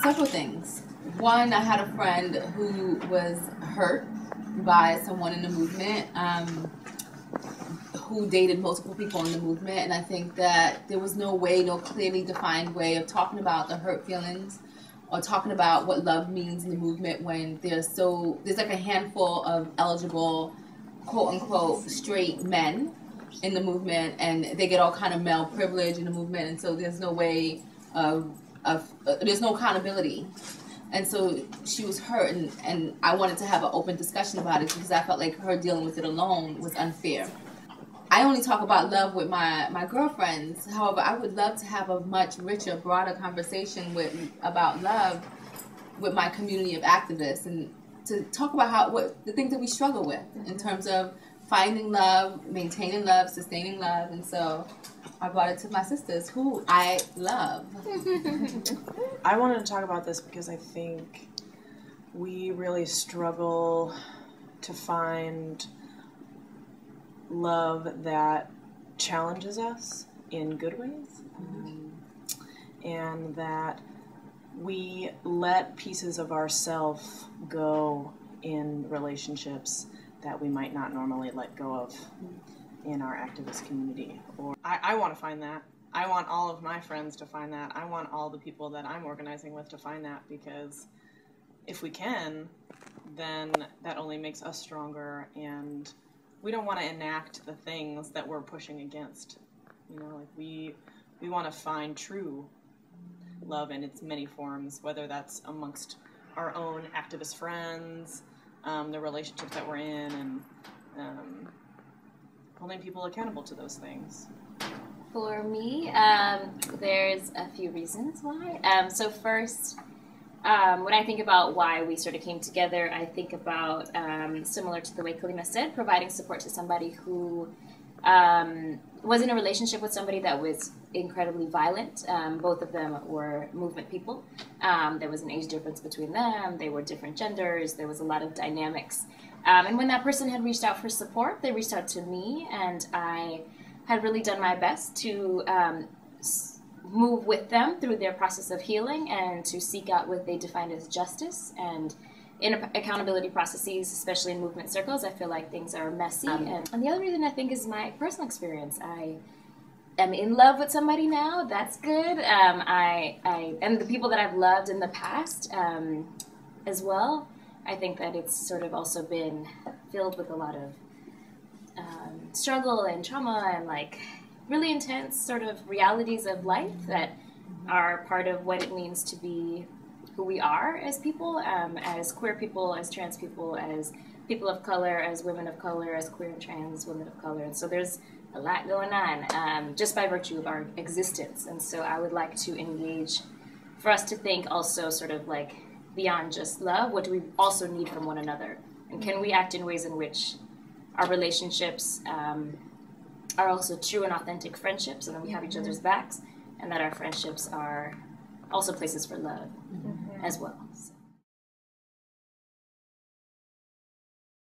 Several things. One, I had a friend who was hurt by someone in the movement, who dated multiple people in the movement, and I think that there was no clearly defined way of talking about the hurt feelings or talking about what love means in the movement when there's like a handful of eligible, quote unquote, straight men in the movement, and they get all kind of male privilege in the movement, and so there's no way there's no accountability. And so she was hurt, and I wanted to have an open discussion about it because I felt like her dealing with it alone was unfair. I only talk about love with my girlfriends. However, I would love to have a much richer, broader conversation about love with my community of activists, and to talk about what the things that we struggle with in terms of finding love, maintaining love, sustaining love. And so I brought it to my sisters, who I love. I wanted to talk about this because I think we really struggle to find love that challenges us in good ways, and that we let pieces of ourself go in relationships that we might not normally let go of in our activist community. Or I want to find that. I want all of my friends to find that. I want all the people that I'm organizing with to find that, because if we can, then that only makes us stronger, and we don't want to enact the things that we're pushing against. You know, like we want to find true love in its many forms, whether that's amongst our own activist friends, the relationships that we're in, and holding people accountable to those things. For me, there's a few reasons why. So first, when I think about why we sort of came together, I think about, similar to the way Kalima said, providing support to somebody who was in a relationship with somebody that was incredibly violent. Both of them were movement people. There was an age difference between them. They were different genders. There was a lot of dynamics. And when that person had reached out for support, they reached out to me, and I had really done my best to move with them through their process of healing and to seek out what they defined as justice. And in accountability processes, especially in movement circles, I feel like things are messy. And the other reason I think is my personal experience. I am in love with somebody now. That's good. And the people that I've loved in the past as well, I think that it's sort of also been filled with a lot of struggle and trauma and like really intense sort of realities of life that are part of what it means to be who we are as people, as queer people, as trans people, as people of color, as women of color, as queer and trans women of color. And so there's a lot going on just by virtue of our existence. And so I would like to engage for us to think also sort of like beyond just love, what do we also need from one another? And can we act in ways in which our relationships are also true and authentic friendships, and that we have each other's backs, and that our friendships are also places for love as well. So.